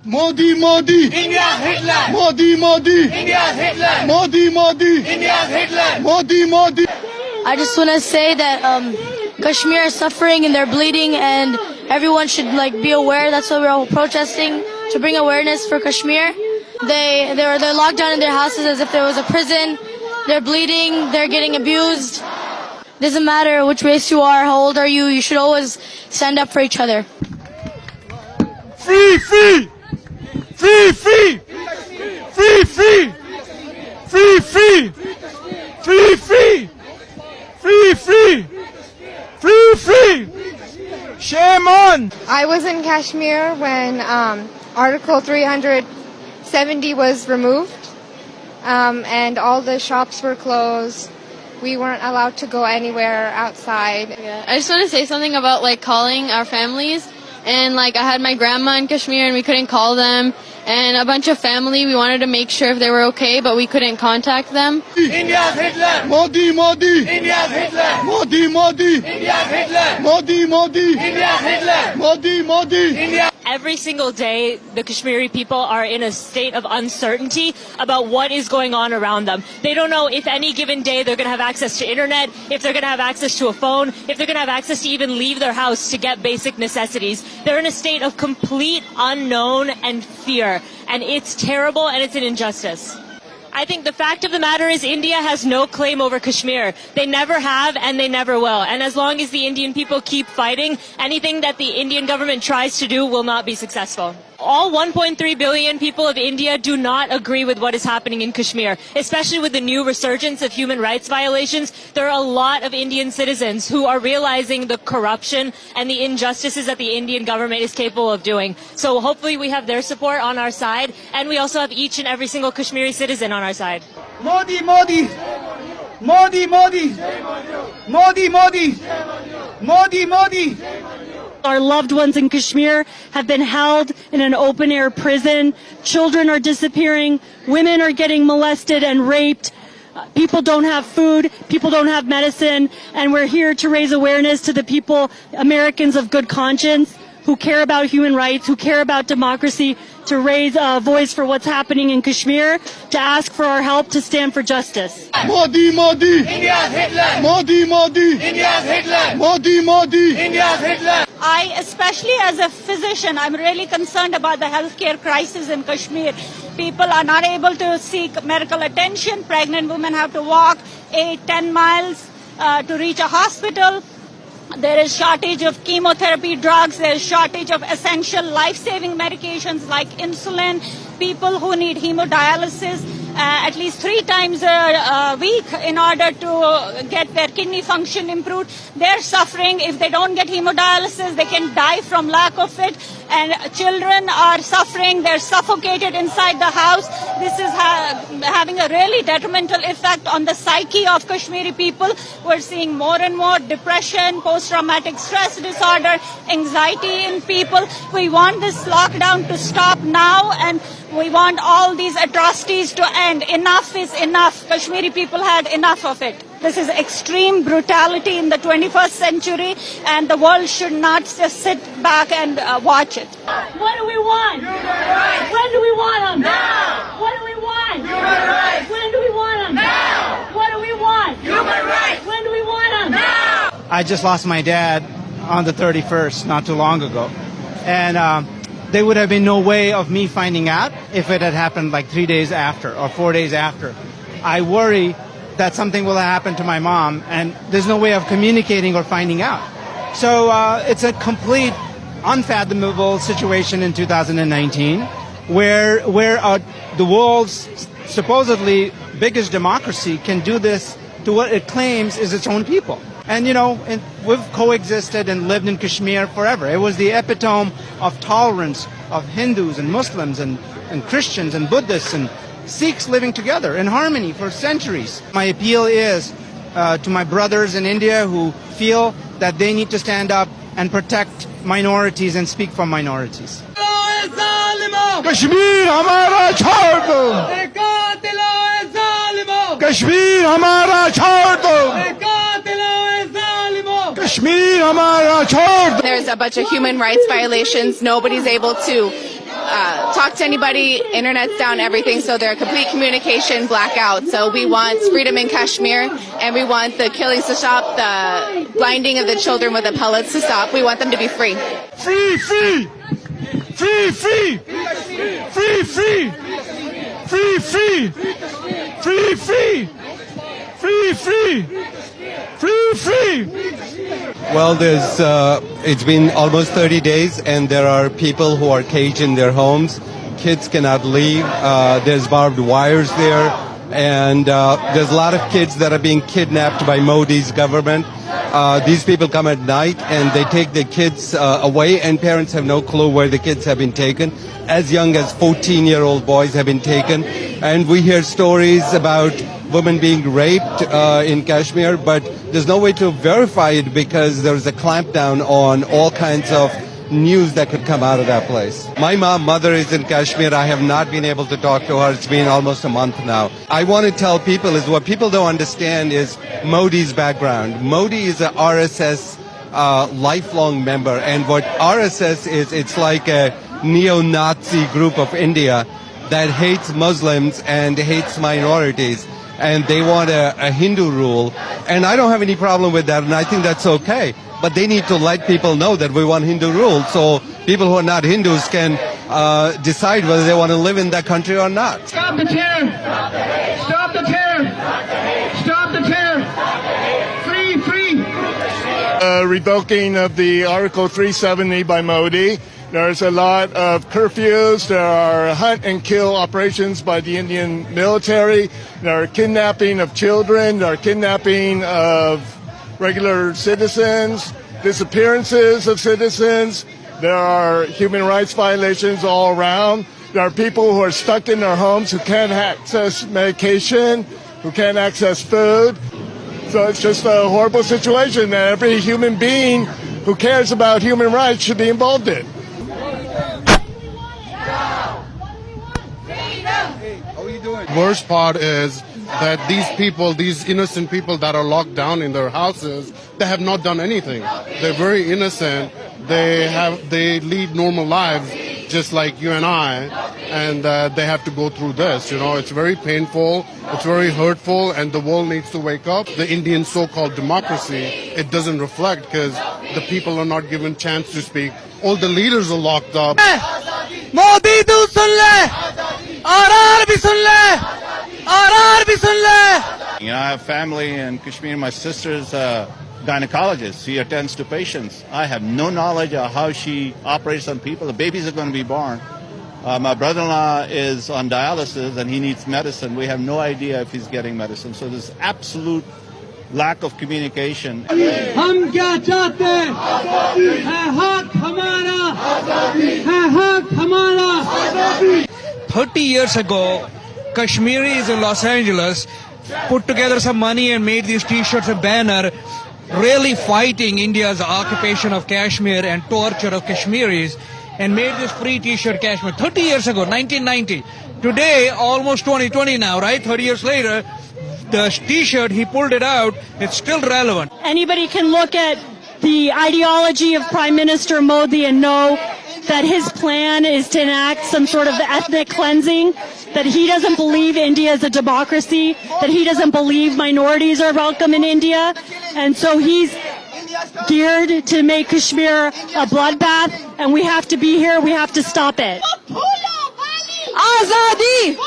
Modi, Modi. India's Hitler. Modi, Modi. India's Hitler. Modi, Modi. India's Hitler. Modi, Modi. I just want to say that Kashmir is suffering and they're bleeding, and everyone should be aware. That's why we're all protesting, to bring awareness for Kashmir. They're locked down in their houses as if there was a prison. They're bleeding. They're getting abused. Doesn't matter which race you are, how old are you. You should always stand up for each other. Free, free. Free, free. Free, free. Free, free. Free, free. Free, free. Free, free. Shame on. I was in Kashmir when Article 370 was removed, and all the shops were closed. We weren't allowed to go anywhere outside. Yeah. I just want to say something about calling our families. And I had my grandma in Kashmir and we couldn't call them. And a bunch of family, we wanted to make sure if they were okay, but we couldn't contact them. India's Hitler. Modi, Modi. India's Hitler. Modi, Modi. India's Hitler. Modi, Modi. India's Hitler. Modi, Modi. India. Every single day, the Kashmiri people are in a state of uncertainty about what is going on around them. They don't know if any given day they're going to have access to internet, if they're going to have access to a phone, if they're going to have access to even leave their house to get basic necessities. They're in a state of complete unknown and fear. And it's terrible and it's an injustice. I think the fact of the matter is India has no claim over Kashmir. They never have and they never will. And as long as the Indian people keep fighting, anything that the Indian government tries to do will not be successful. All 1.3 billion people of India do not agree with what is happening in Kashmir, especially with the new resurgence of human rights violations. There are a lot of Indian citizens who are realizing the corruption and the injustices that the Indian government is capable of doing. So hopefully we have their support on our side, and we also have each and every single Kashmiri citizen on our side. Modi, Modi. Modi, Modi. Modi, Modi. Modi, Modi. Our loved ones in Kashmir have been held in an open-air prison. Children are disappearing. Women are getting molested and raped. People don't have food. People don't have medicine. And we're here to raise awareness to the people, Americans of good conscience, who care about human rights, who care about democracy, to raise a voice for what's happening in Kashmir, to ask for our help to stand for justice. Modi, Modi. India's Hitler. Modi, Modi. India's Hitler. Modi, Modi. India's Hitler. I, especially as a physician, I'm really concerned about the healthcare crisis in Kashmir. People are not able to seek medical attention. Pregnant women have to walk 8-10 miles to reach a hospital. There is shortage of chemotherapy drugs. There is shortage of essential life-saving medications like insulin. People who need hemodialysis at least 3 times a week in order to get their kidney function improved. They're suffering. If they don't get hemodialysis, they can die from lack of it. And children are suffering. They're suffocated inside the house. This is having a really detrimental effect on the psyche of Kashmiri people. We're seeing more and more depression, post-traumatic stress disorder, anxiety in people. We want this lockdown to stop now, and we want all these atrocities to end. Enough is enough. Kashmiri people had enough of it. This is extreme brutality in the 21st century, and the world should not just sit back and watch it. What do we want? Human rights. When do we want them? Now. What do we want? Human rights. When do we want them? Now. What do we want? Human rights. When do we want them? Now. I just lost my dad on the 31st, not too long ago. And there would have been no way of me finding out if it had happened 3 days after or 4 days after. I worry that something will happen to my mom, and there's no way of communicating or finding out. So it's a complete unfathomable situation in 2019 where the world's supposedly biggest democracy can do this to what it claims is its own people. And, we've coexisted and lived in Kashmir forever. It was the epitome of tolerance of Hindus and Muslims and Christians and Buddhists and Sikhs living together in harmony for centuries. My appeal is to my brothers in India who feel that they need to stand up and protect minorities and speak for minorities. Kashmir hamara chhod do. Kashmir hamara chhod do. Kashmir hamara chhod do. There's a bunch of human rights violations. Nobody's able to talk to anybody. Internet's down, everything. So they're a complete communication blackout. So we want freedom in Kashmir, and we want the killings to stop, the blinding of the children with the pellets to stop. We want them to be free. Free, free! Free, free! Free, free! Free, free! Free, free! Free, free! Free, free! Well, it's been almost 30 days, and there are people who are caged in their homes. Kids cannot leave. There's barbed wires there, and there's a lot of kids that are being kidnapped by Modi's government. These people come at night, and they take the kids away, and parents have no clue where the kids have been taken. As young as 14-year-old boys have been taken, and we hear stories about women being raped in Kashmir, but there's no way to verify it because there's a clampdown on all kinds of news that could come out of that place. My mother is in Kashmir. I have not been able to talk to her. It's been almost a month now. I want to tell people is what people don't understand is Modi's background. Modi is an RSS lifelong member, and what RSS is, it's like a neo-Nazi group of India that hates Muslims and hates minorities, and they want a Hindu rule. And I don't have any problem with that, and I think that's okay. But they need to let people know that we want Hindu rule, so people who are not Hindus can decide whether they want to live in that country or not. Stop the terror! Stop the terror! Stop the terror! Free, free! Revoking of the Article 370 by Modi. There's a lot of curfews. There are hunt and kill operations by the Indian military. There are kidnapping of children. There are kidnapping of regular citizens, disappearances of citizens. There are human rights violations all around. There are people who are stuck in their homes who can't access medication, who can't access food. So it's just a horrible situation that every human being who cares about human rights should be involved in. Worst part is that these people, these innocent people that are locked down in their houses, they have not done anything. They're very innocent. They lead normal lives just like you and I, and they have to go through this. You know, it's very painful, it's very hurtful, and the world needs to wake up. The Indian so-called democracy, it doesn't reflect because the people are not given chance to speak. All the leaders are locked up. Modi tu sun le, RR bhi sun le, RR bhi sun le. You know, I have family in Kashmir. My sister's a gynecologist. She attends to patients. I have no knowledge of how she operates on people. The babies are going to be born. My brother-in-law is on dialysis and he needs medicine. We have no idea if he's getting medicine. So there's absolute lack of communication. हम क्या चाहते हैं? है हक हमारा, है हक हमारा. 30 years ago, Kashmiris in Los Angeles put together some money and made these T-shirts and banner, really fighting India's occupation of Kashmir and torture of Kashmiris, and made this free T-shirt Kashmir. 30 years ago, 1990. Today, almost 2020 now, right? 30 years later, the T-shirt, he pulled it out, it's still relevant. Anybody can look at the ideology of Prime Minister Modi and know that his plan is to enact some sort of ethnic cleansing, that he doesn't believe India is a democracy, that he doesn't believe minorities are welcome in India, and so he's geared to make Kashmir a bloodbath, and we have to be here, we have to stop it. Azadi!